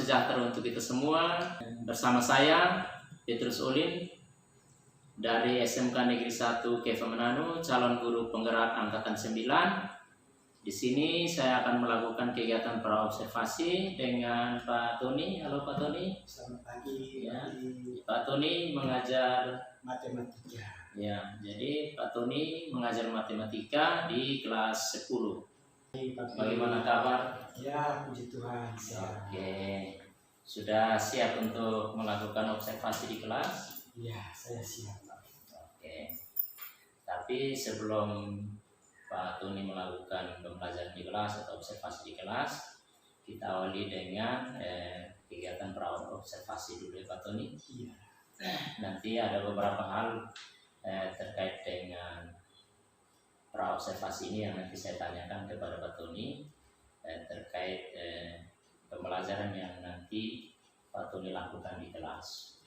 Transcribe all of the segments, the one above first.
sejahtera untuk kita semua. Bersama saya, Petrus Ulin, dari SMK Negeri 1 Keva Manado, calon guru penggerak Angkatan 9. Di sini saya akan melakukan kegiatan praobservasi dengan Pak Tony. Halo Pak Tony. Selamat pagi. Ya, Pak Tony mengajar matematika. Ya, jadi Pak Tony mengajar matematika di kelas 10. Bagaimana kabar? Ya, puji Tuhan. Oke, sudah siap untuk melakukan observasi di kelas? Ya, saya siap. Oke, tapi sebelum Pak Tony melakukan pembelajaran di kelas atau observasi di kelas, kita awali dengan kegiatan praobservasi dulu ya Pak Tony. Iya. Nanti ada beberapa hal terkait dengan praobservasi ini yang nanti saya tanyakan kepada Pak Tony terkait pembelajaran yang nanti Pak Tony lakukan di kelas.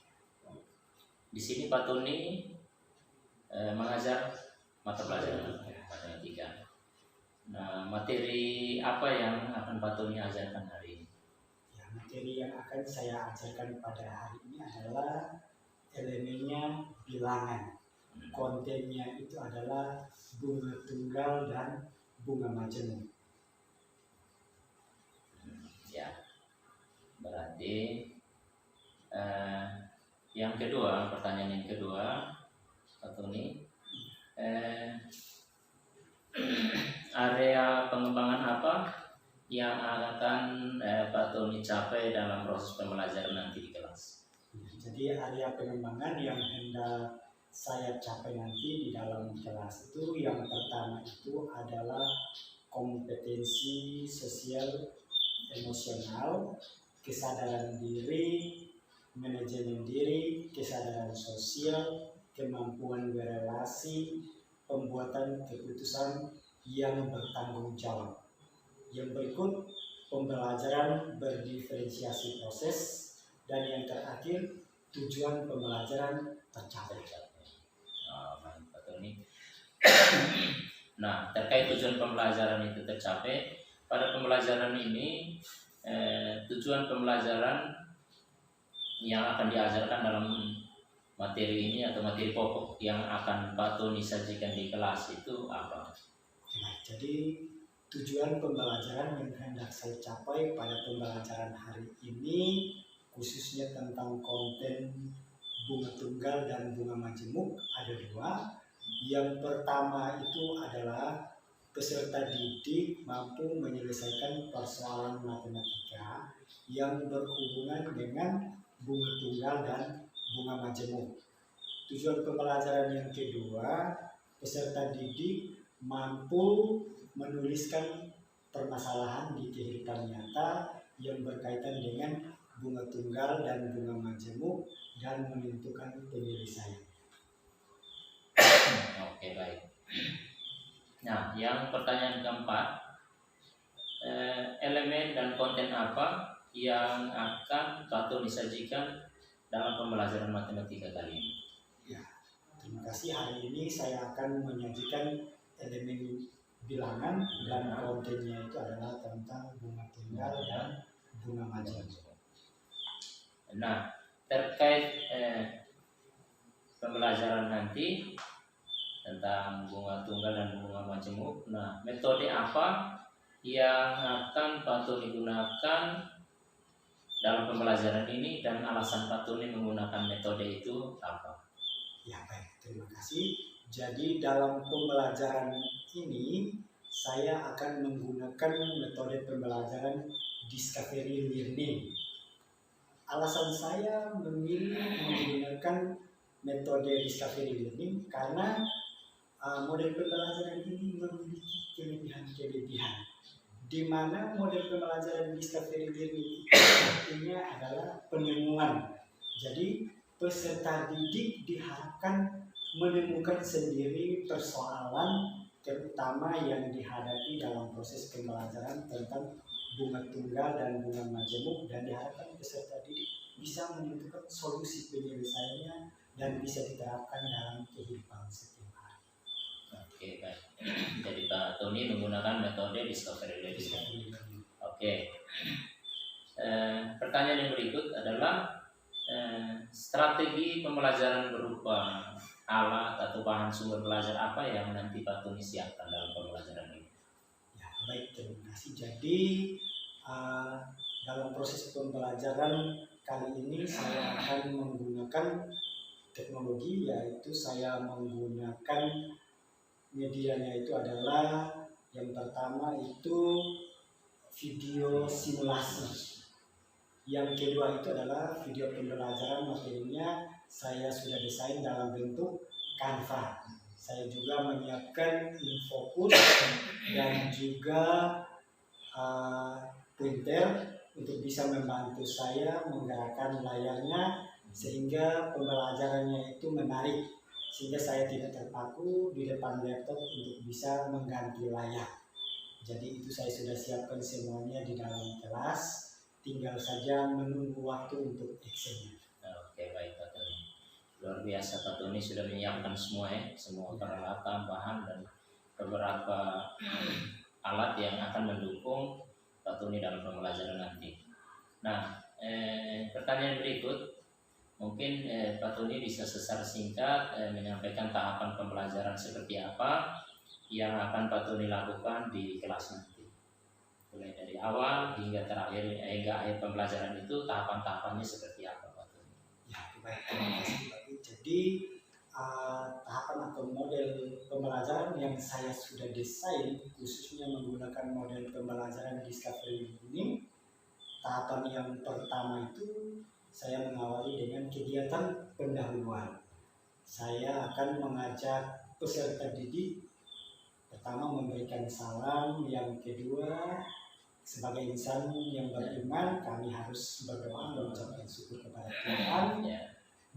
Di sini Pak Tony mengajar mata pelajaran matematika. Nah, materi apa yang akan Pak Tony ajarkan hari ini? Ya, materi yang akan saya ajarkan pada hari ini adalah elemennya bilangan. Kontennya itu adalah bunga tunggal dan bunga majemuk. Ya, berarti yang kedua, pertanyaan yang kedua, Pak Tony, area pengembangan apa yang akan Pak Tony capai dalam proses pembelajaran nanti di kelas? Jadi area pengembangan yang hendak saya capai nanti di dalam kelas itu, yang pertama itu adalah kompetensi sosial emosional, kesadaran diri, manajemen diri, kesadaran sosial, kemampuan berelasi, pembuatan keputusan yang bertanggung jawab. Yang berikut, pembelajaran berdiferensiasi proses, dan yang terakhir, tujuan pembelajaran tercapai. Pak Tony. Nah, terkait tujuan pembelajaran itu tercapai, pada pembelajaran ini tujuan pembelajaran yang akan diajarkan dalam materi ini atau materi pokok yang akan Pak Tony sajikan di kelas itu apa? Nah, jadi tujuan pembelajaran yang hendak saya capai pada pembelajaran hari ini, khususnya tentang konten bunga tunggal dan bunga majemuk, ada dua. Yang pertama itu adalah peserta didik mampu menyelesaikan persoalan matematika yang berhubungan dengan bunga tunggal dan bunga majemuk. Tujuan pembelajaran yang kedua, peserta didik mampu menuliskan permasalahan di kehidupan nyata yang berkaitan dengan bunga tunggal dan bunga majemuk dan menentukan penyelesaian. Oke, baik. Nah, yang pertanyaan keempat, elemen dan konten apa yang akan Pak Tony sajikan dalam pembelajaran matematika kali ini? Ya, terima kasih. Hari ini saya akan menyajikan elemen bilangan dan kontennya itu adalah tentang bunga tunggal dan bunga majemuk. Nah, terkait pembelajaran nanti tentang bunga tunggal dan bunga majemuk, nah metode apa yang akan Pak Tony gunakan dalam pembelajaran ini dan alasan Pak Tony menggunakan metode itu apa? Ya, baik, terima kasih. Jadi dalam pembelajaran ini saya akan menggunakan metode pembelajaran discovery learning. Alasan saya memilih menggunakan metode discovery learning karena model pembelajaran ini memiliki kelebihan-kelebihan, di mana model pembelajaran discovery learning artinya adalah penemuan. Jadi peserta didik diharapkan menemukan sendiri persoalan terutama yang dihadapi dalam proses pembelajaran tentang bunga tunggal dan bunga majemuk, dan diharapkan peserta didik bisa menentukan solusi penyelesaiannya dan bisa diterapkan dalam kehidupan setiap hari. Oke, baik. Jadi Pak Tony menggunakan metode discovery learning. Oke. Pertanyaan yang berikut adalah strategi pembelajaran berupa alat atau bahan sumber belajar apa yang nanti Pak Tony siapkan dalam pembelajaran ini? Ya, baik, terima kasih. Jadi dalam proses pembelajaran kali ini saya akan menggunakan teknologi, yaitu saya menggunakan medianya itu adalah yang pertama itu video simulasi. Yang kedua itu adalah video pembelajaran, materinya saya sudah desain dalam bentuk Canva. Saya juga menyiapkan infokus dan juga printer untuk bisa membantu saya menggerakkan layarnya sehingga pembelajarannya itu menarik, sehingga saya tidak terpaku di depan laptop untuk bisa mengganti layar. Jadi itu saya sudah siapkan semuanya di dalam kelas, tinggal saja menunggu waktu untuk actionnya. Oke, baik Pak Tony. Luar biasa Pak Tony sudah menyiapkan semua ya, semua peralatan, bahan dan beberapa alat yang akan mendukung Pak Tony dalam pembelajaran nanti. Nah, pertanyaan berikut, mungkin Pak Tony bisa secara singkat menyampaikan tahapan pembelajaran seperti apa yang akan Pak Tony lakukan di kelas nanti. Mulai dari awal hingga terakhir, hingga akhir pembelajaran itu tahapan-tahapannya seperti apa Pak Tony? Ya, baik, terima kasih Pak. Jadi tahapan atau model pembelajaran yang saya sudah desain khususnya menggunakan model pembelajaran Discovery ini, tahapan yang pertama itu saya mengawali dengan kegiatan pendahuluan. Saya akan mengajak peserta didik pertama memberikan salam, yang kedua sebagai insan yang beriman kami harus berdoa mengucapkan syukur kepada Tuhan,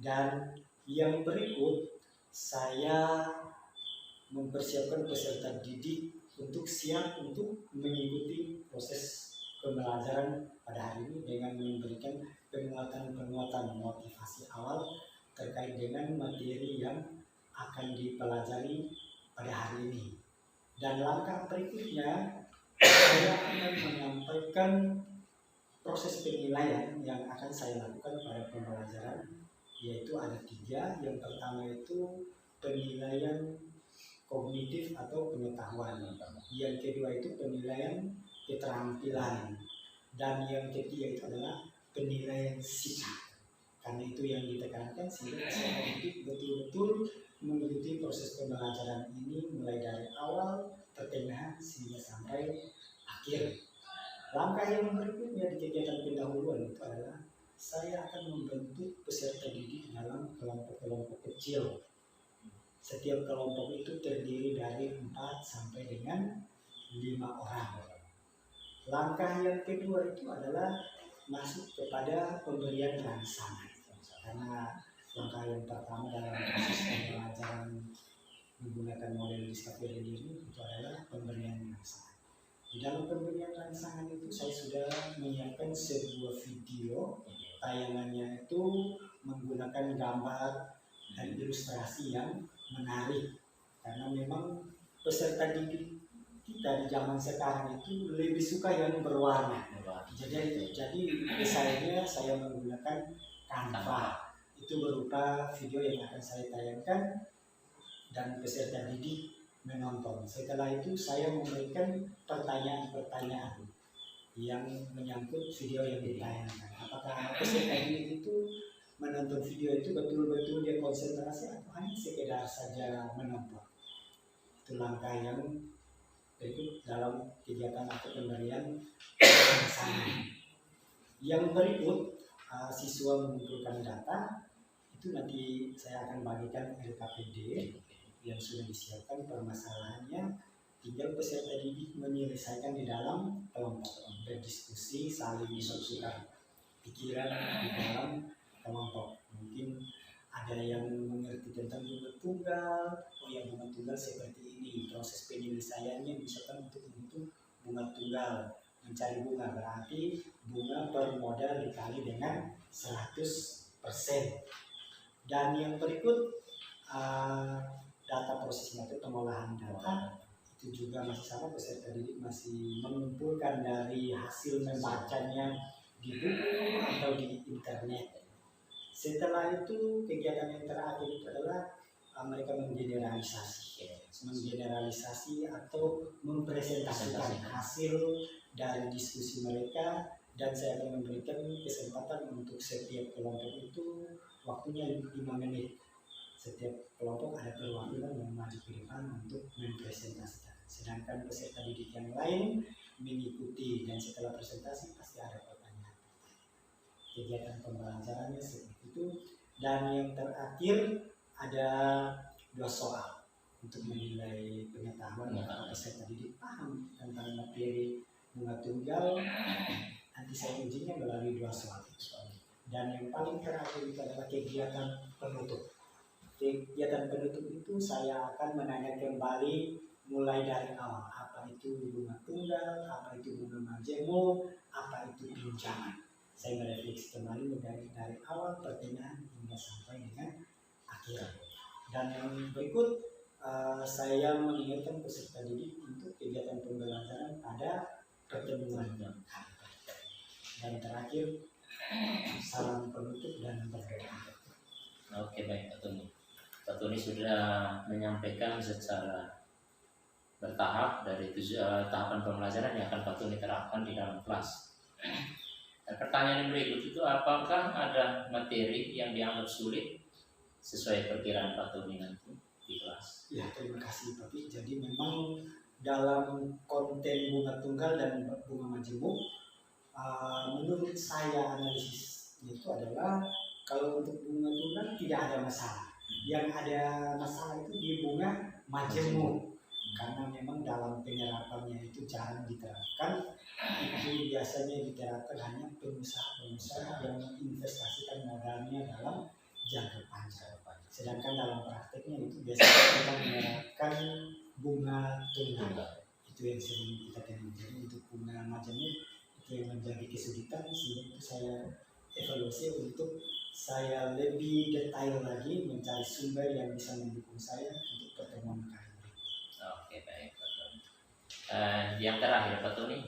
dan yang berikut saya mempersiapkan peserta didik untuk siap untuk mengikuti proses pembelajaran pada hari ini dengan memberikan penguatan-penguatan motivasi awal terkait dengan materi yang akan dipelajari pada hari ini. Dan langkah berikutnya saya akan menyampaikan proses penilaian yang akan saya lakukan pada pembelajaran, yaitu ada 3. Yang pertama itu penilaian kognitif atau pengetahuan, yang kedua itu penilaian keterampilan, dan yang ketiga itu adalah penilaian sikap. Karena itu yang ditekankan sehingga peserta didik betul-betul mengikuti proses pembelajaran ini mulai dari awal, pertengahan, sehingga sampai akhir. Langkah yang berikutnya di kegiatan pendahuluan itu adalah saya akan membentuk peserta didik dalam kelompok-kelompok kecil. Setiap kelompok itu terdiri dari 4 sampai dengan 5 orang. Langkah yang kedua itu adalah masuk kepada pemberian rangsangan. Karena langkah yang pertama dalam proses pembelajaran menggunakan model Discovery ini itu adalah pemberian rangsangan. Di dalam pemberian rangsangan itu saya sudah menyiapkan sebuah video, tayangannya itu menggunakan gambar dan ilustrasi yang menarik, karena memang peserta didik kita di zaman sekarang itu lebih suka yang berwarna. Jadi desainnya saya menggunakan Canva, itu berupa video yang akan saya tayangkan dan peserta didik menonton. Setelah itu saya memberikan pertanyaan-pertanyaan yang menyangkut video yang ditayangkan. Apakah peserta didik itu menonton video itu betul-betul dia konsentrasi atau hanya sekedar saja menonton? Itu langkah yang berikut dalam kegiatan atau pemberian rangsangan. Yang berikut siswa mengumpulkan data, itu nanti saya akan bagikan LKPD yang sudah disiapkan permasalahannya, tinggal peserta didik menyelesaikan di dalam kelompok, berdiskusi, saling bertukar pikiran di dalam kelompok. Mungkin ada yang mengerti tentang bunga tunggal, yang bunga tunggal seperti ini, proses penyelesaiannya misalkan untuk menghitung bunga tunggal, mencari bunga berarti bunga per modal dikali dengan 100%. Dan yang berikut data prosesnya itu pengolahan data, itu juga masih sama, peserta didik masih mengumpulkan dari hasil membacanya di buku atau di internet. Setelah itu kegiatan yang terakhir itu adalah mereka menggeneralisasi atau mempresentasikan hasil dari diskusi mereka, dan saya akan memberikan kesempatan untuk setiap kelompok itu waktunya 5 menit. Setiap kelompok ada perwakilan yang maju ke depan untuk mempresentasikan. Sedangkan peserta didik yang lain mengikuti, dan setelah presentasi pasti ada pertanyaan. Kegiatan pembelajarannya seperti itu. Dan yang terakhir ada 2 soal untuk menilai pengetahuan apakah peserta didik paham tentang materi bunga tunggal. Nanti saya ujinya melalui 2 soal itu. Dan yang paling terakhir itu adalah kegiatan penutup. Kegiatan penutup itu saya akan menanya kembali mulai dari awal. Apa itu bunga tunggal, apa itu bunga majemuk, apa itu pinjaman. Saya merefleksi kembali dari awal pertanyaan hingga sampai dengan akhir. Dan yang berikut saya mengingatkan peserta didik untuk kegiatan pembelajaran pada pertemuan. Dan terakhir salam penutup dan berdoa. Oke, baik Pak Tony. Pak Tony sudah menyampaikan secara bertahap dari tahapan pembelajaran yang akan Pak Tony terapkan di dalam kelas. Dan pertanyaan yang berikut itu, apakah ada materi yang dianggap sulit sesuai perkiraan Pak Tony nanti di kelas? Ya, terima kasih Pak. Jadi memang dalam konten bunga tunggal dan bunga majemuk, menurut saya analisisnya itu adalah kalau untuk bunga tunggal tidak ada masalah. Yang ada masalah itu di bunga majemuk, karena memang dalam penyerapannya itu jarang diterapkan. Itu biasanya diterapkan hanya pengusaha-pengusaha yang menginvestasikan modalnya dalam jangka panjang. Sedangkan dalam prakteknya itu biasanya kita menerapkan bunga tunggal. Itu yang sering kita temui. Jadi untuk bunga majemuk itu yang menjadi kesulitan, sehingga itu saya evaluasi untuk saya lebih detail lagi mencari sumber yang bisa mendukung saya untuk pertemuan kali ini. Oke, baik Pak Tony. Yang terakhir Pak Tony,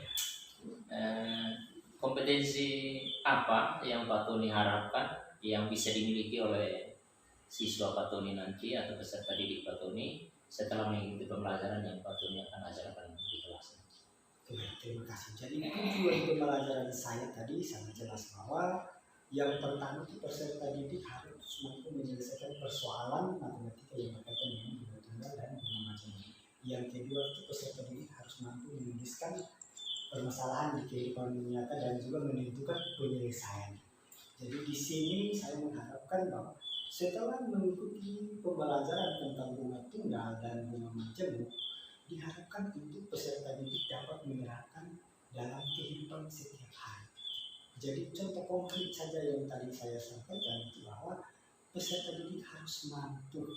kompetensi apa yang Pak Tony harapkan yang bisa dimiliki oleh siswa Pak Tony nanti atau peserta didik Pak Tony setelah mengikuti pembelajaran yang Pak Tony akan ajarkan di kelas? Terima kasih. Jadi tujuan pembelajaran saya tadi sangat jelas bahwa yang pertama itu peserta didik harus mampu menyelesaikan persoalan matematika yang berkaitan dengan bunga tunggal dan bunga majemuk. Yang kedua itu peserta didik harus mampu menuliskan permasalahan di kehidupan nyata dan juga menentukan penyelesaiannya. Jadi di sini saya mengharapkan bahwa setelah mengikuti pembelajaran tentang bunga tunggal dan bunga majemuk, diharapkan untuk peserta didik dapat menerapkan dalam kehidupan setiap hari. Jadi contoh konkret saja yang tadi saya sampaikan itu bahwa peserta didik harus mampu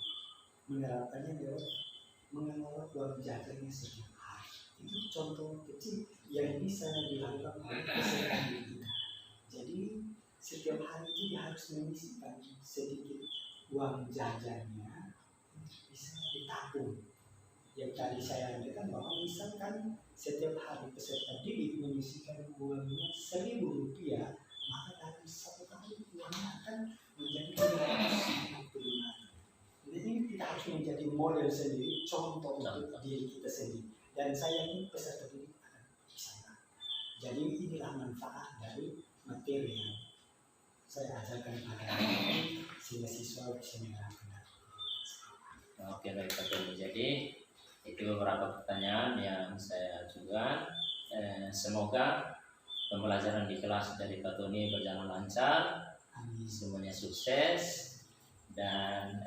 menerapkannya lewat mengelola uang jajannya setiap hari. Itu contoh kecil yang bisa dilakukan oleh peserta didik. Jadi setiap hari itu dia harus menyisihkan sedikit uang jajannya, bisa ditabung. Yang tadi saya katakan bahwa misalkan setiap hari peserta didik menyisihkan uangnya Rp1.000, maka dalam 1 tahun uangnya akan menjadi Rp250. Jadi ini kita harus menjadi model sendiri, contoh untuk diri kita sendiri. Dan saya yakin peserta didik akan bisa. Jadi inilah manfaat dari materi yang saya ajarkan pada ini sehingga siswa bisa menerapkan. Oke, baik Pak Tony. Jadi itu beberapa pertanyaan yang saya ajukan. Semoga pembelajaran di kelas dari Pak Tony berjalan lancar, semuanya sukses, dan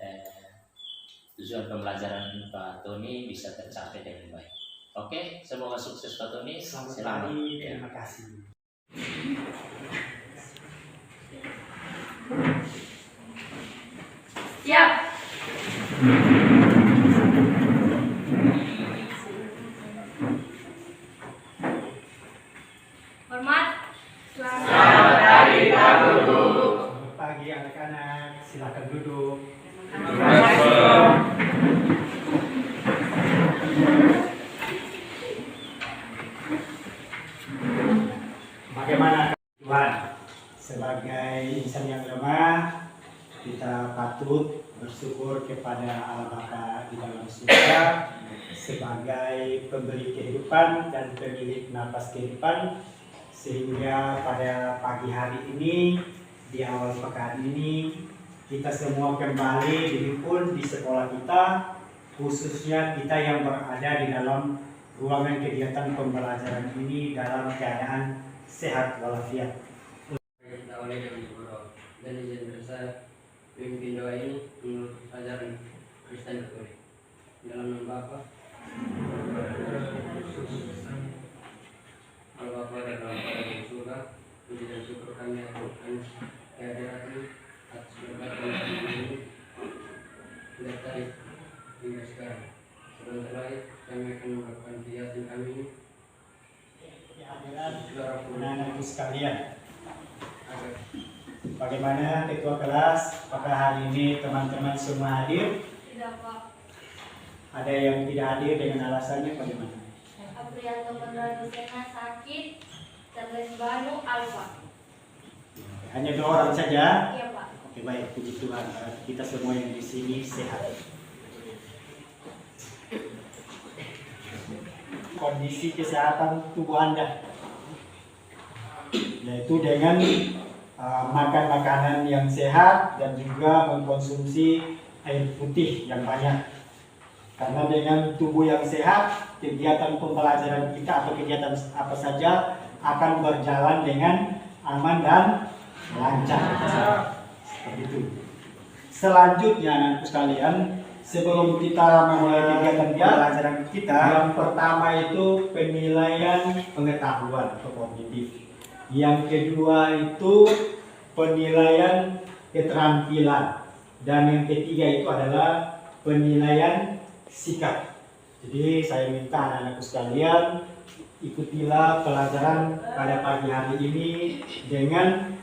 tujuan pembelajaran Pak Tony bisa tercapai dengan baik. Oke, semoga sukses Pak Tony. Selamat. Terima kasih. Siap. Hormat. Selamat hari Pak Guru. Selamat pagi anak-anak, silakan duduk. Bagaimana Tuhan? bersyukur kepada Allah Bapa di dalam surga sebagai pemberi kehidupan dan pemilik napas kehidupan, sehingga pada pagi hari ini di awal pekan ini kita semua kembali dihimpun di sekolah kita, khususnya kita yang berada di dalam ruangan kegiatan pembelajaran ini dalam keadaan sehat walafiat. Dan izin berusaha memimpin doa ini menurut ajaran Kristen Katolik. Dalam nama Bapa, Allah Bapa dan Allah di surga, puji dan syukur kami aturkan kehadiran atas berkat dan ini tidak tarik hingga sekarang. Sebentar lagi kami akan melakukan kegiatan kami ini. Anak-anakku sekalian, bagaimana ketua kelas? Apakah hari ini teman-teman semua hadir? Tidak, Pak. Ada yang tidak hadir dengan alasannya bagaimana? Aprianto Penradusena sakit, Charles Banu Alfa. Hanya 2 orang saja? Iya, Pak. Oke, baik, puji Tuhan. Kita semua yang di sini sehat. Kondisi kesehatan tubuh Anda, yaitu dengan makan makanan yang sehat dan juga mengkonsumsi air putih yang banyak. Karena dengan tubuh yang sehat, kegiatan pembelajaran kita atau kegiatan apa saja akan berjalan dengan aman dan lancar. Seperti itu. Selanjutnya, anak-anakku sekalian, sebelum kita memulai kegiatan pembelajaran kita, yang pertama itu penilaian pengetahuan atau kognitif. Yang kedua itu penilaian keterampilan, dan yang ketiga itu adalah penilaian sikap. Jadi saya minta anak-anakku sekalian ikutilah pelajaran pada pagi hari ini dengan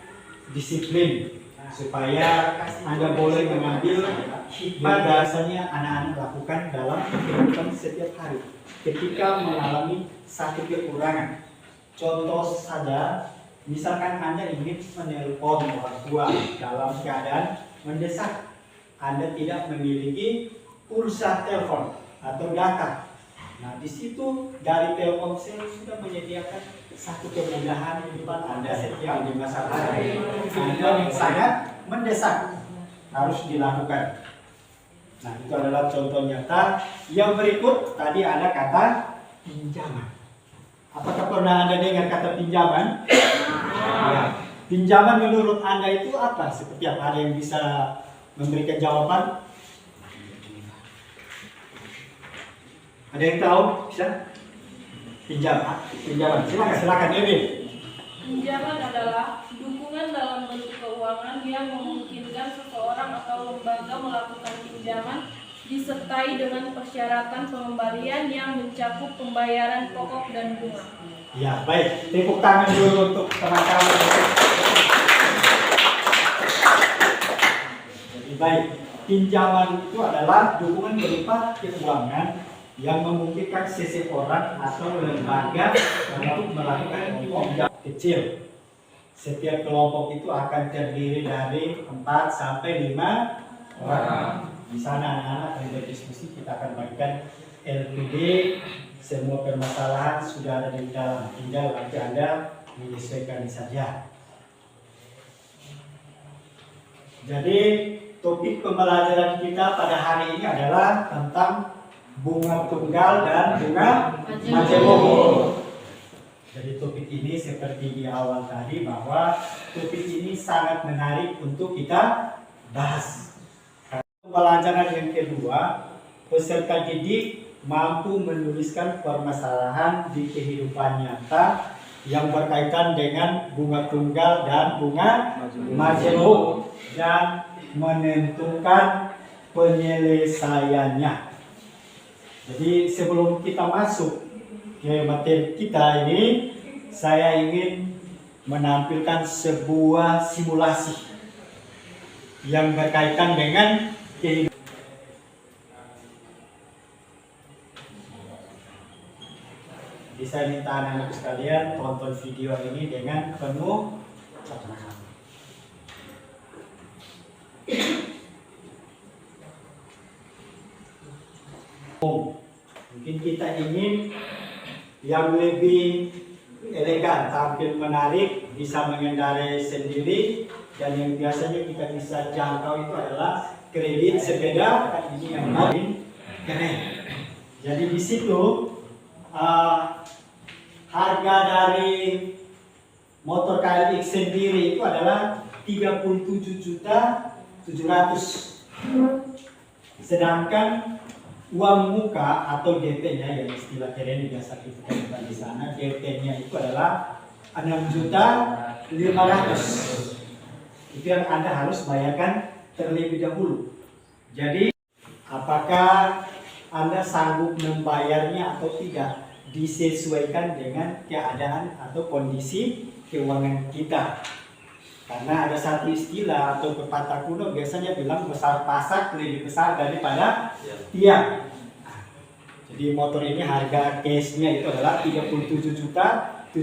disiplin, supaya Anda boleh mengambil hikmah dasarnya anak-anak lakukan dalam kehidupan setiap hari ketika mengalami satu kekurangan. Contoh saja, misalkan Anda ingin menelpon orang tua dalam keadaan mendesak, Anda tidak memiliki pulsa telepon atau data. Nah, di situ dari Telkomsel sudah menyediakan satu kemudahan kehidupan Anda setiap di masa hari. Anda yang sangat mendesak harus dilakukan. Nah, itu adalah contoh nyata. Yang berikut tadi ada kata pinjaman. Apakah pernah Anda dengar kata pinjaman? Ya. Pinjaman menurut Anda itu apa? Seperti apa? Ada yang bisa memberikan jawaban? Ada yang tahu? Bisa? Pinjaman. Silakan Evi. Pinjaman adalah dukungan dalam bentuk keuangan yang memungkinkan seseorang atau lembaga melakukan pinjaman disertai dengan persyaratan pengembalian yang mencakup pembayaran pokok dan bunga. Ya, baik. Tepuk tangan dulu untuk teman-teman. Jadi baik, pinjaman itu adalah dukungan berupa keuangan yang memungkinkan seseorang atau lembaga untuk melakukan pinjaman kecil. Setiap kelompok itu akan terdiri dari 4 sampai 5 orang. Di sana anak-anak akan berdiskusi, kita akan bagikan LPD, semua permasalahan sudah ada di dalam, tinggal nanti Anda menyesuaikan saja. Jadi topik pembelajaran kita pada hari ini adalah tentang bunga tunggal dan bunga majemuk. Jadi topik ini seperti di awal tadi, bahwa topik ini sangat menarik untuk kita bahas. Pembelajaran yang kedua, peserta didik mampu menuliskan permasalahan di kehidupan nyata yang berkaitan dengan bunga tunggal dan bunga majemuk dan menentukan penyelesaiannya. Jadi sebelum kita masuk ke materi kita ini, saya ingin menampilkan sebuah simulasi yang berkaitan dengan kehidupan. Jadi saya minta anak-anak sekalian tonton video ini dengan penuh catatan. Mungkin kita ingin yang lebih elegan, tampil menarik, bisa mengendarai sendiri, dan yang biasanya kita bisa jangkau itu adalah kredit sepeda. Kan ini yang paling keren. Jadi di situ harga dari motor KLX sendiri itu adalah 37.700.000. Sedangkan uang muka atau DP-nya, yang istilah keren biasa kita katakan di sana, DP-nya itu adalah 6.500.000. Itu yang Anda harus bayarkan terlebih dahulu. Jadi apakah Anda sanggup membayarnya atau tidak, disesuaikan dengan keadaan atau kondisi keuangan kita. Karena ada satu istilah atau pepatah kuno biasanya bilang besar pasak lebih besar daripada tiang. Jadi motor ini harga cashnya itu adalah 37.700.000.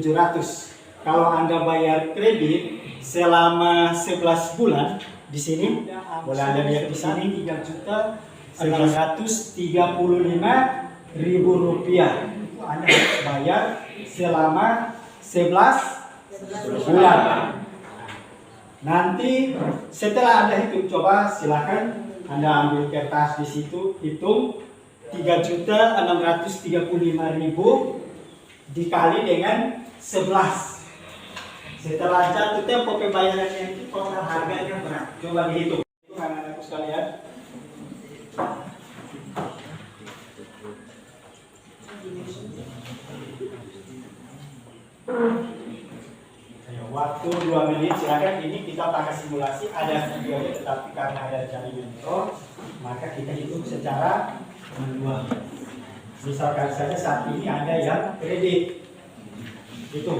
Kalau Anda bayar kredit selama 11 bulan di sini, boleh Anda lihat di sini 3.935.000 rupiah. Anda harus bayar selama 11 bulan. Nanti setelah Anda hitung, coba silakan Anda ambil kertas di situ, hitung 3.635.000 dikali dengan 11. Setelah jatuh tempo pembayarannya itu total harganya berapa? Coba dihitung. Itu anak-anakku sekalian. Waktu 2 menit, silakan. Ini kita pakai simulasi, ada videonya, tetapi karena ada jaringan mikro, maka kita hitung secara manual. Misalkan saja saat ini ada yang kredit, itu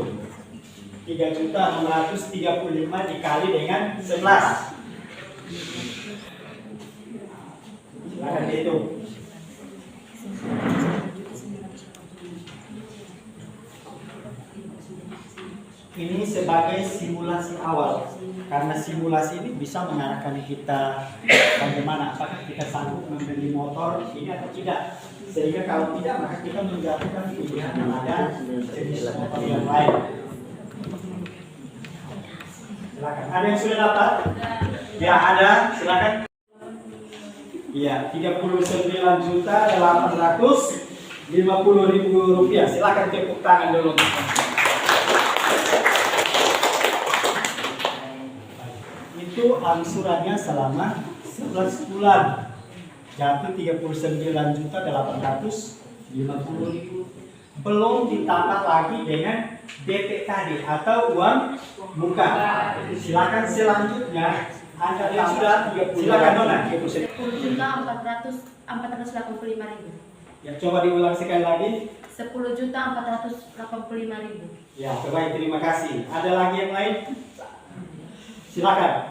3.635.000 dikali dengan 11. Silakan dihitung. Ini sebagai simulasi awal, karena simulasi ini bisa mengarahkan kita bagaimana, apakah kita sanggup membeli motor ini atau tidak. Sehingga kalau tidak, maka kita menjatuhkan pilihan yang ada jenis motor yang lain. Silakan. Ada yang sudah dapat? Ya, ada. Silakan. Iya, 39.850.000 rupiah. Silakan tepuk tangan dulu. Itu angsurannya selama 11 bulan, jatuh 39.850.000. Belum ditambah lagi dengan DP tadi atau uang muka. Silakan selanjutnya Anda yang sudah 30. Silakan Nona. 10.485.000. Ya, coba diulang sekali lagi. 10.485.000. Ya, baik, terima kasih. Ada lagi yang lain? Silakan.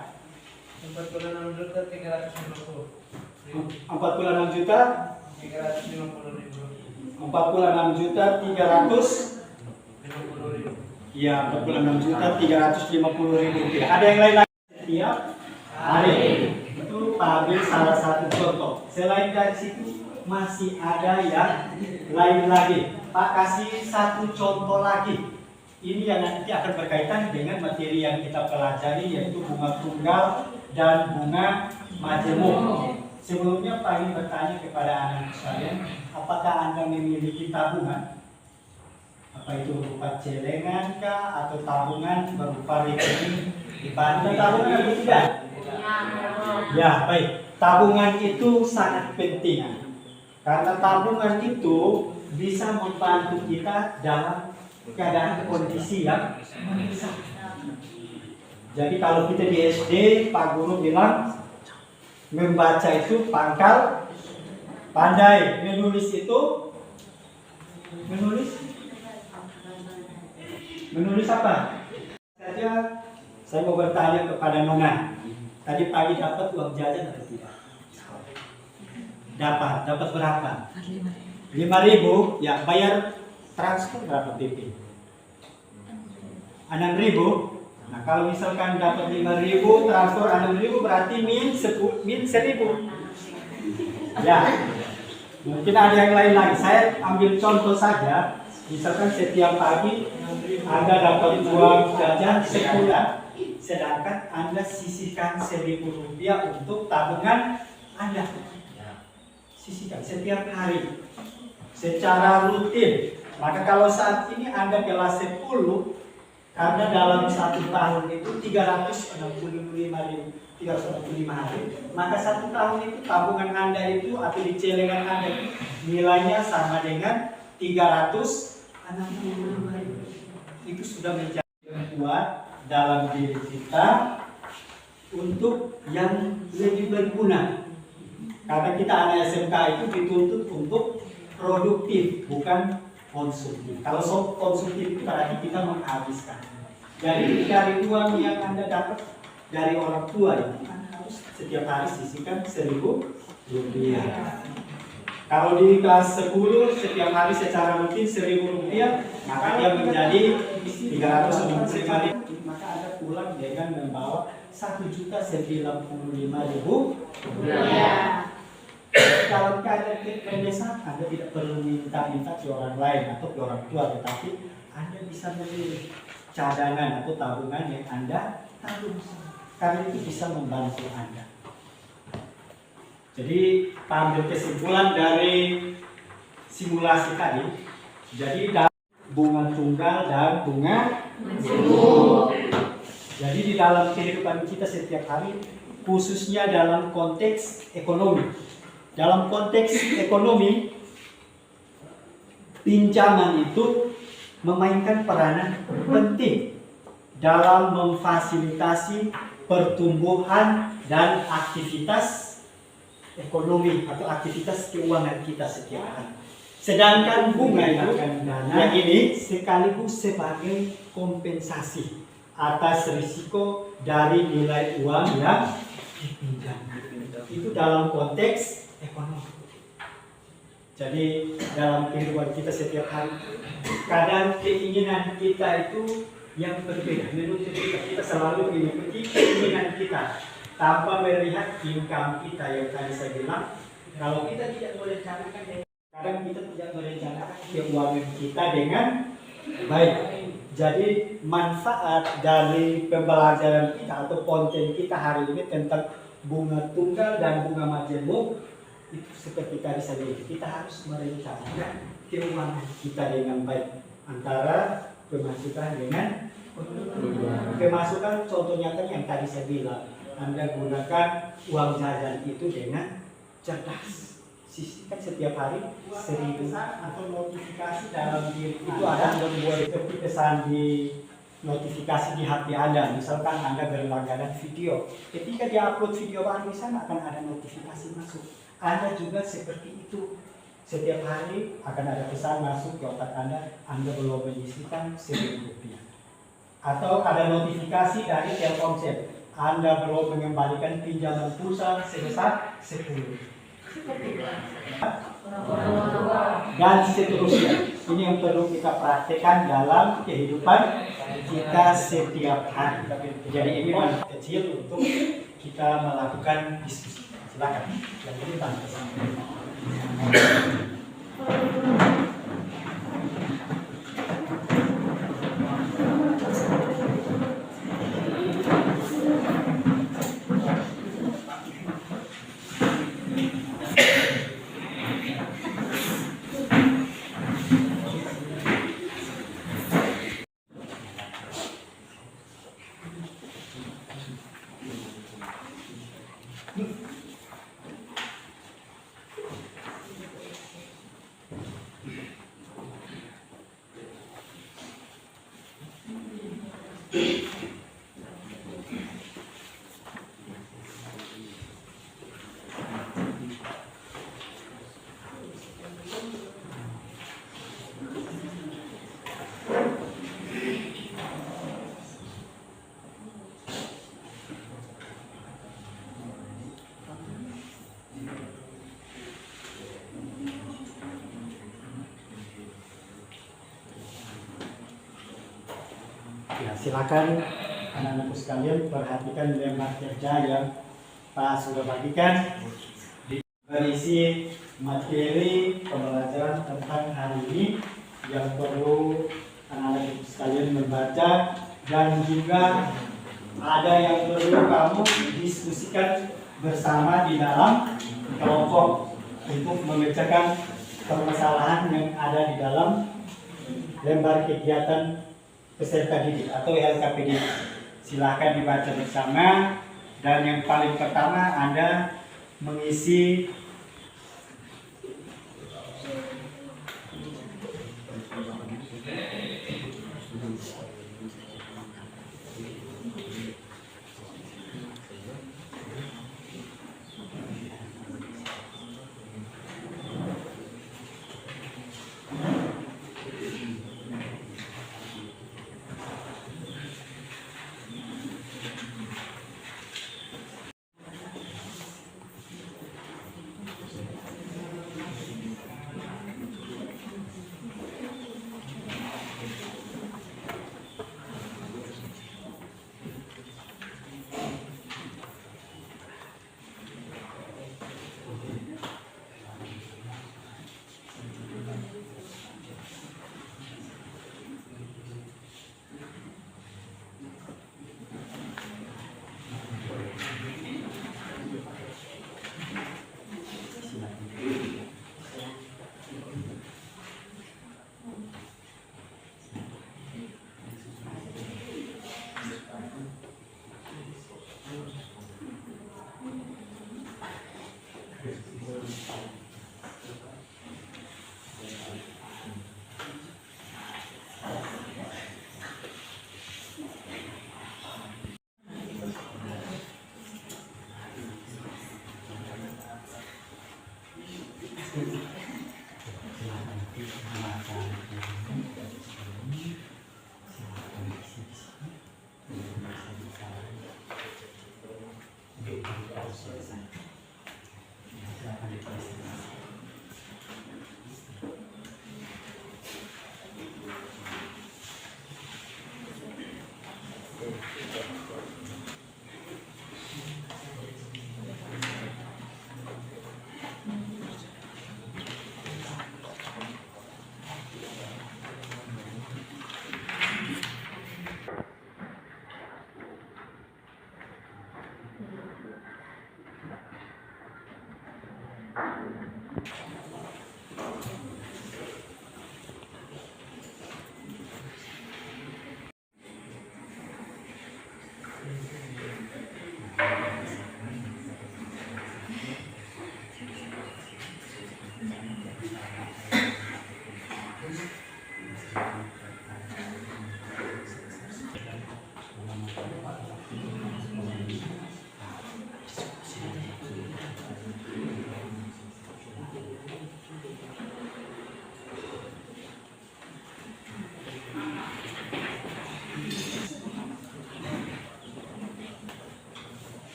46.350.000. 46.350.000. Iya, 46.350.000 rupiah. Ada yang lain lagi? Setiap hari. Itu Pak Abil salah satu contoh. Selain dari situ masih ada yang lain lagi. Pak kasih satu contoh lagi. Ini yang nanti akan berkaitan dengan materi yang kita pelajari, yaitu bunga tunggal dan bunga majemuk. Sebelumnya Pak ingin bertanya kepada anak sekalian, apakah Anda memiliki tabungan? Apa itu berupa celengan kah atau tabungan berupa rekening di bank? Tabungan atau tidak? Ya, baik. Tabungan itu sangat penting. Karena tabungan itu bisa membantu kita dalam keadaan kondisi yang mendesak. Jadi kalau kita di SD, Pak Guru bilang membaca itu pangkal pandai, menulis itu menulis apa? Saja saya mau bertanya kepada Nona. Tadi pagi dapat uang jajan atau tidak? Dapat berapa? 5.000. Ya, bayar transfer berapa PP? 6.000. Nah, kalau misalkan dapat 5.000, transfer 6.000 berarti min 1.000. Ya. Mungkin ada yang lain lagi. Saya ambil contoh saja. Misalkan setiap pagi Anda dapat uang jajan sebulan, sedangkan Anda sisihkan Rp1.000 untuk tabungan Anda. Sisihkan setiap hari secara rutin. Maka kalau saat ini Anda kelas 10, karena dalam 1 tahun itu 365 hari, maka 1 tahun itu tabungan Anda itu atau di celengan Anda itu nilainya sama dengan 365 hari. Itu sudah menjadi kuat dalam diri kita untuk yang lebih berguna. Karena kita anak SMK itu dituntut untuk produktif, bukan konsumtif. Kalau konsumtif itu berarti kita menghabiskan. Jadi dari uang yang Anda dapat dari orang tua itu harus setiap hari sisihkan Rp1.000. Kalau di kelas 10 setiap hari secara rutin Rp1.000, maka dia menjadi 365. Maka Anda pulang dengan membawa Rp1.095.000. Kalau keadaan mendesak, Anda tidak perlu minta-minta ke orang lain atau ke orang tua, tetapi Anda bisa memilih cadangan atau tabungan yang Anda tabung, karena itu bisa membantu Anda. Jadi ambil kesimpulan dari simulasi tadi. Jadi bunga tunggal dan bunga majemuk. Jadi di dalam kehidupan kita setiap hari, khususnya dalam konteks ekonomi. Dalam konteks ekonomi, pinjaman itu memainkan peranan penting dalam memfasilitasi pertumbuhan dan aktivitas ekonomi atau aktivitas keuangan kita setiap hari. Sedangkan bunga itu yang ini sekaligus sebagai kompensasi atas risiko dari nilai uang yang dipinjam. Itu dalam konteks ekonomi. Jadi dalam kehidupan kita setiap hari, kadang keinginan kita itu yang berbeda. Menurut kita selalu mengikuti keinginan kita tanpa melihat income kita yang tadi saya bilang. Kalau kita tidak merencanakan, kadang kita tidak merencanakan keuangan kita dengan baik. Jadi manfaat dari pembelajaran kita atau konten kita hari ini tentang bunga tunggal dan bunga majemuk itu seperti tadi saja, kita harus merencanakan keuangan kita dengan baik antara pemasukan dengan pemasukan. Contoh nyata yang tadi saya bilang, Anda gunakan uang jajan itu dengan cerdas. Sisihkan setiap hari Rp1.000 atau notifikasi dalam diri itu ada membuat seperti pesan di notifikasi di HP Anda. Misalkan Anda berlangganan video, ketika dia upload video baru di sana akan ada notifikasi masuk. Anda juga seperti itu. Setiap hari akan ada pesan masuk ke otak Anda belum menyisihkan Rp1.000. Atau ada notifikasi dari Telkomsel, Anda belum mengembalikan pinjaman pulsa sebesar 10. Dan seterusnya. Ini yang perlu kita praktekkan dalam kehidupan kita setiap hari. Jadi ini manfaat kecil untuk kita melakukan diskusi. Silakan. Yang ini tanya. Ya, silakan anak-anakku sekalian perhatikan lembar kerja yang Pak sudah bagikan, berisi materi pembelajaran tentang hari ini yang perlu anak-anak sekalian membaca, dan juga ada yang perlu kamu diskusikan bersama di dalam kelompok untuk memecahkan permasalahan yang ada di dalam lembar kegiatan peserta didik atau LKPD. Silahkan dibaca bersama, dan yang paling pertama Anda mengisi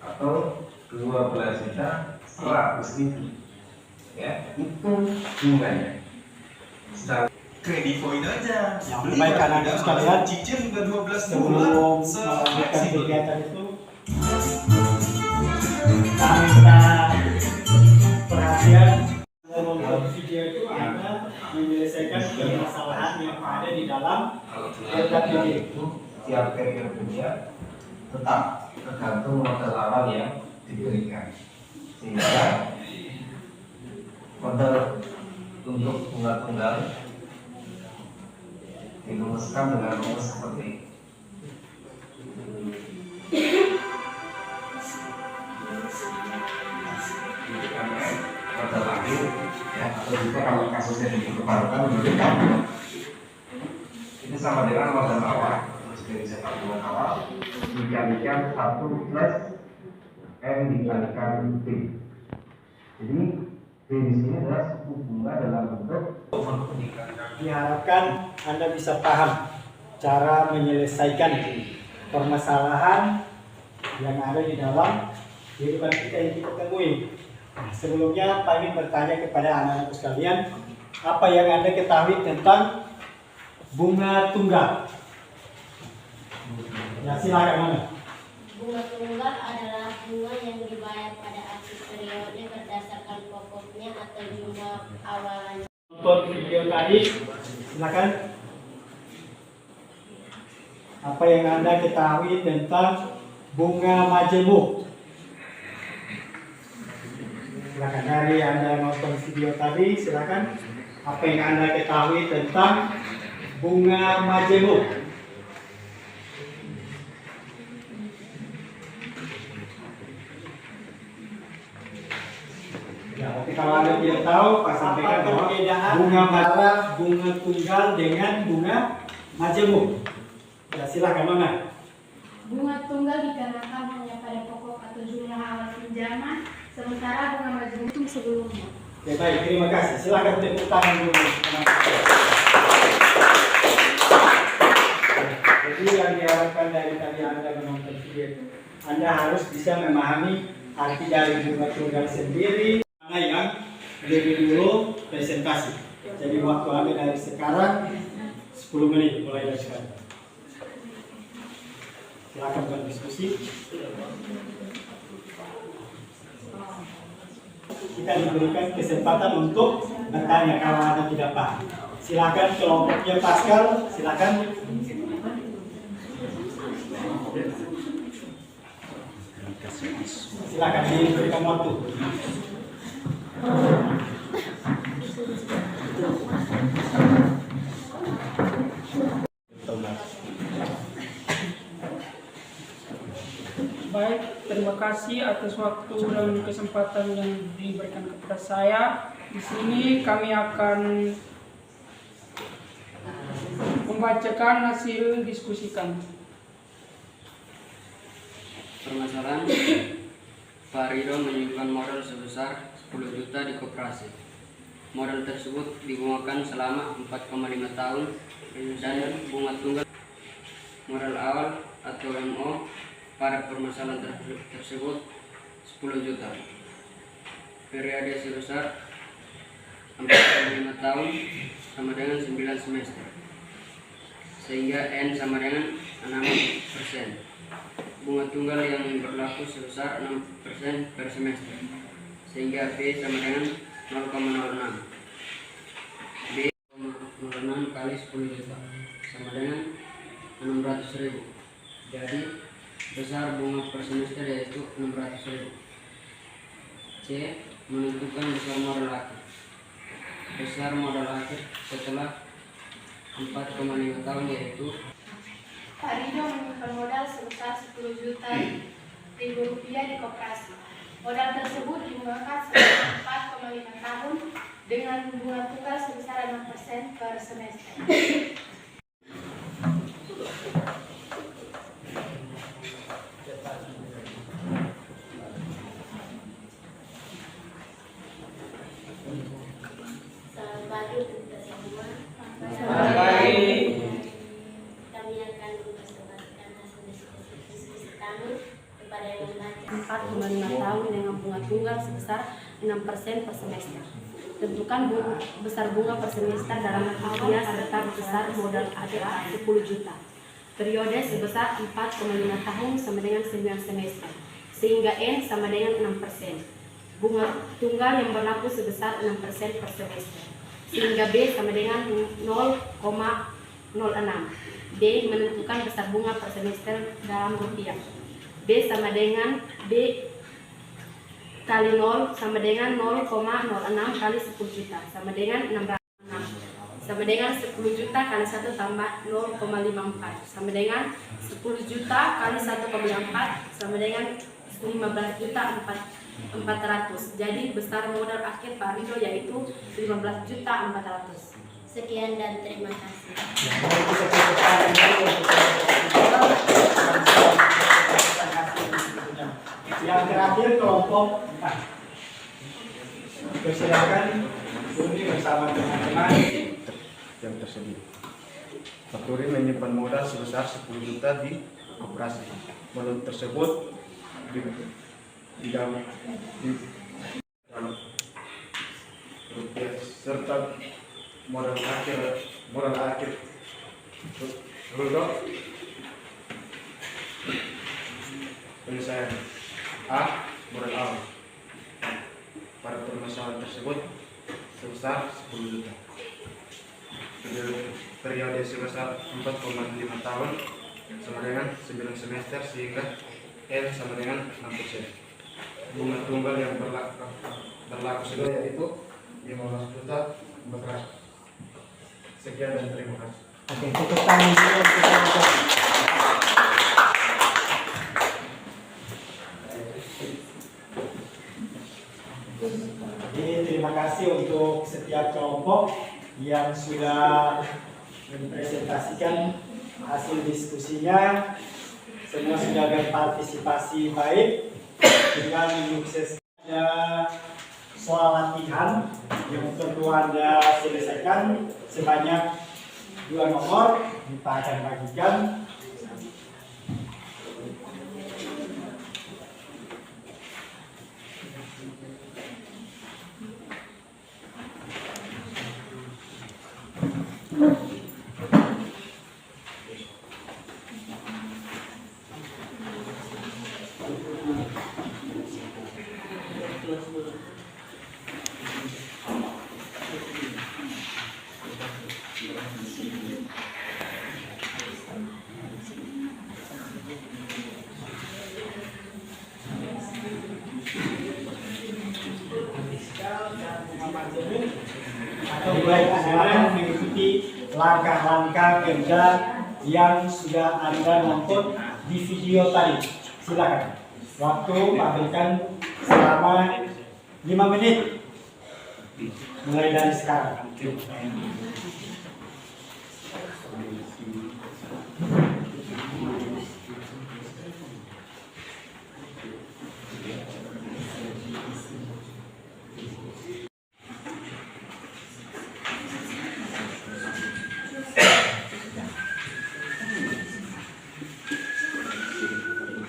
atau 12.100.000, ya, itu bunganya. Sedang kredit poin aja. baik anak-anak sekalian, cicil juga 12 sebelum bulan. melanjutkan kegiatan itu, kami minta perhatian. Dalam video itu Anda menyelesaikan permasalahan yang ada di dalam LKPD. Tiap periode kerja tetap tergantung modal awal yang diberikan, sehingga modal untuk bunga tunggal dirumuskan dengan rumus seperti ini. Modal akhir, ya, atau juga kalau kasusnya diperbarukan memberikan ini sama dengan modal awal dari sepak bola awal dikalikan 1 plus M dikalikan B. Jadi B di sini adalah suku bunga dalam bentuk Diharapkan Anda bisa paham cara menyelesaikan permasalahan yang ada di dalam kehidupan kita yang kita temui. Nah, sebelumnya Pak ingin bertanya kepada anak-anak sekalian, apa yang Anda ketahui tentang bunga tunggal? Ya, silakan. Bunga tunggal adalah bunga yang dibayar pada akhir periode berdasarkan pokoknya atau jumlah awalannya. Nonton video tadi, silakan. Apa yang Anda ketahui tentang bunga majemuk? Silakan, dari Anda nonton video tadi, silakan. Apa yang Anda ketahui tentang bunga majemuk? Ya, tapi kalau Anda tidak tahu, Pak sampaikan bahwa bunga antara bunga tunggal dengan bunga majemuk. Ya, silakan Nona. Bunga tunggal dikarenakan hanya pada pokok atau jumlah awal pinjaman, sementara bunga majemuk itu sebelumnya. Ya, baik, terima kasih. Silakan tepuk tangan dulu. Jadi yang diharapkan dari tadi Anda menonton video itu, Anda harus bisa memahami arti dari bunga tunggal sendiri. Mana yang lebih dulu presentasi. Jadi waktu Anda dari sekarang 10 menit mulai dari sekarang. Silakan berdiskusi. Kita diberikan kesempatan untuk bertanya kalau Anda tidak paham. Silakan kelompoknya Pascal, silakan. Silakan diberikan waktu. Baik, terima kasih atas waktu dan kesempatan yang diberikan kepada saya. Di sini kami akan membacakan hasil diskusi kami. Permasalahan, Pak Rido menyimpan modal sebesar 10 juta di koperasi. Modal tersebut dibungakan selama 4,5 tahun dengan bunga tunggal modal awal atau MO pada permasalahan tersebut 10 juta. Periode sebesar 4,5 tahun sama dengan 9 semester. Sehingga N sama dengan 6%. Bunga tunggal yang berlaku sebesar 6% per semester. Sehingga B sama dengan 0,06. B 0,06 kali 10 juta sama dengan 600.000. Jadi besar bunga per semester yaitu 600.000. C. Menentukan besar modal akhir. Besar modal akhir setelah 4,5 tahun yaitu Pak Rido menyimpan modal sebesar 10 juta rupiah di koperasi. Modal tersebut dibungakan selama 4,5 tahun dengan bunga tunggal sebesar 6% per semester. Selamat pagi untuk kita semua. Kami akan mempresentasikan hasil diskusi kami kepada yang membaca. 4,5 tahun dengan bunga tunggal sebesar 6% per semester. Tentukan besar bunga per semester dalam rupiah serta besar modal akhir 10 juta. Periode sebesar 4,5 tahun sama dengan 9 semester. Sehingga N sama dengan 6%. Bunga tunggal yang berlaku sebesar 6% per semester. Sehingga B sama dengan 0,06. D menentukan besar bunga per semester dalam rupiah. B sama dengan B kali 0 sama dengan 0,06 kali 10 juta sama dengan 606 sama dengan 10 juta kali 1 tambah 0,54 sama dengan 10 juta kali 1,4 sama dengan 15 juta 400. Jadi besar modal akhir Pak Rido yaitu 15 juta 400. Sekian dan terima kasih. Yang terakhir kelompok 4. Persilakan Uni bersama teman-teman yang tersedia. Fakturi menyimpan modal sebesar 10 juta di koperasi. Modal tersebut di dalam rupiah serta modal akhir penyelesaian A. Modal awal pada permasalahan tersebut sebesar 10 juta. Periode sebesar 4,5 tahun sama dengan 9 semester sehingga N sama dengan 6%. Bunga tunggal yang berlaku sudah yaitu 15 juta 400. Sekian dan terima kasih. Oke, tepuk tangan dulu untuk Jadi terima kasih untuk setiap kelompok yang sudah mempresentasikan hasil diskusinya. Semua sudah berpartisipasi baik. Tinggal menyukses. Ada soal latihan yang perlu Anda selesaikan sebanyak 2 nomor. Kita akan bagikan. Atau baik Anda mengikuti langkah-langkah kerja yang sudah Anda nonton di video tadi. Silakan. Waktu berikan selama 5 menit. Mulai dari sekarang.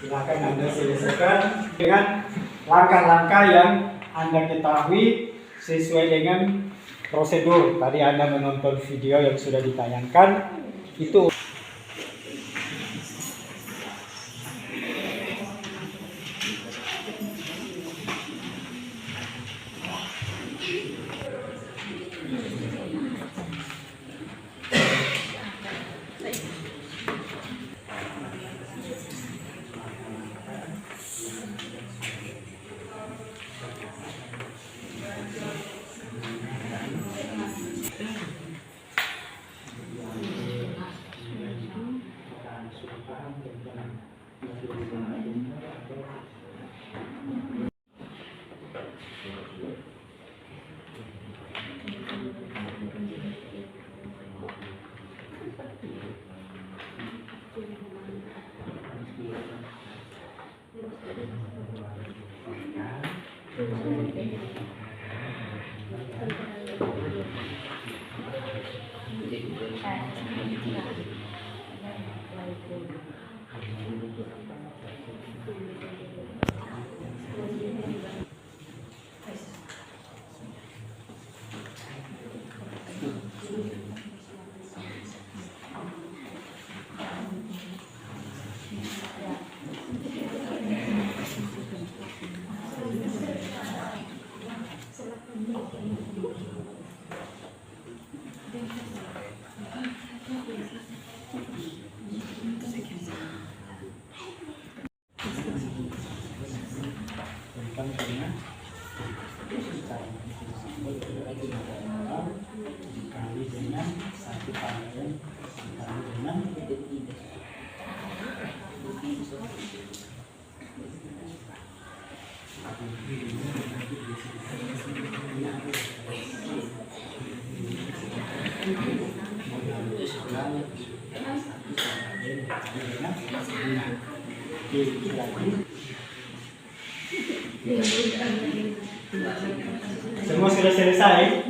Silakan Anda selesaikan dengan langkah-langkah yang Anda ketahui sesuai dengan prosedur. Tadi Anda menonton video yang sudah ditayangkan. Itu dikali dengan 1 panggilan dikali dengan semua sudah selesai.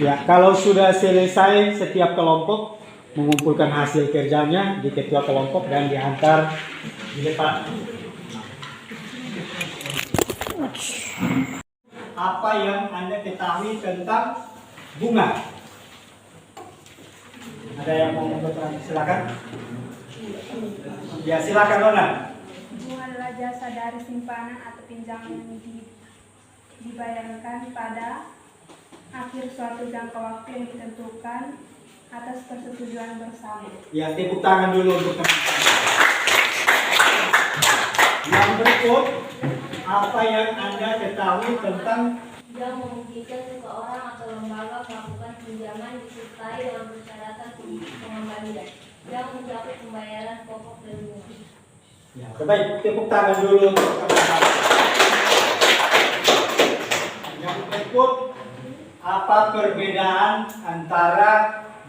Ya, kalau sudah selesai setiap kelompok mengumpulkan hasil kerjanya di ketua kelompok dan diantar di depan. Apa yang Anda ketahui tentang bunga? Ada yang mau bertanya? Silakan. Ya, silakan Nona. Bunga adalah jasa dari simpanan atau pinjaman yang dibayarkan pada akhir suatu jangka waktu yang ditentukan atas persetujuan bersama. Ya, tepuk tangan dulu untuk teman-teman. Yang berikut, apa yang Anda ketahui tentang yang memungkinkan seseorang atau lembaga melakukan pinjaman disertai dengan persyaratan pengembalian yang mencakup pembayaran pokok dan bunga. ya, baik, tepuk tangan dulu untuk teman-teman. Yang berikut, apa perbedaan antara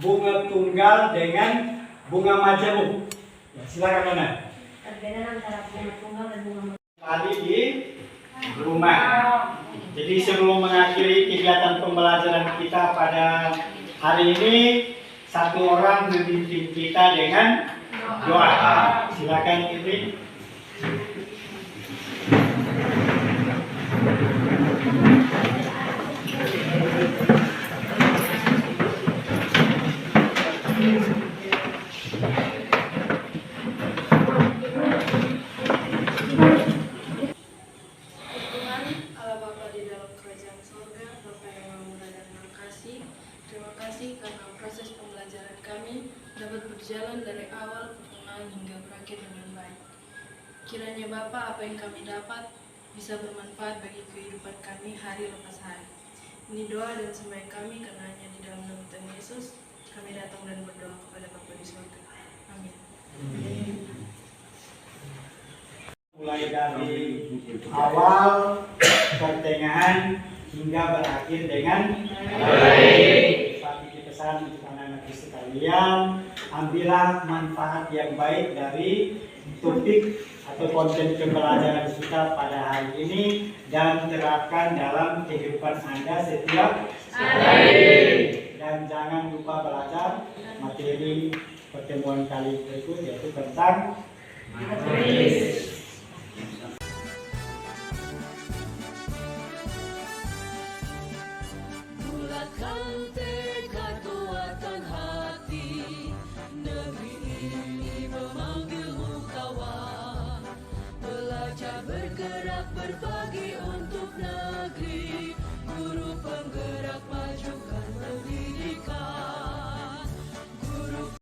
bunga tunggal dengan bunga majemuk? Ya, silakan Nona. Perbedaan antara bunga tunggal dan bunga majemuk. Tadi di rumah. Jadi sebelum mengakhiri kegiatan pembelajaran kita pada hari ini, satu orang memimpin kita dengan doa. Silakan Irwin. Tuhan, Allah Bapa di dalam kerajaan sorga, Bapa yang Maha Murah dan Maha Kasih, terima kasih karena proses pembelajaran kami dapat berjalan dari awal pertengahan hingga berakhir dengan baik. Kiranya Bapa, apa yang kami dapat bisa bermanfaat bagi kehidupan kami hari lepas hari. Ini doa dan sembahyang kami karena hanya di dalam nama Tuhan Yesus kami datang dan berdoa kepada Bapa di surga. Amin. Mulai dari awal, pertengahan, hingga berakhir dengan baik. Seperti dipesan untuk anak-anak sekalian, ambillah manfaat yang baik dari topik atau konten pembelajaran kita pada hari ini dan terapkan dalam kehidupan Anda setiap hari. Dan jangan lupa belajar materi pertemuan kali berikut, yaitu tentang materi. Bulatkan tekad kuatkan hati, negeri ini memanggilmu kawan. Belajar bergerak berbaik.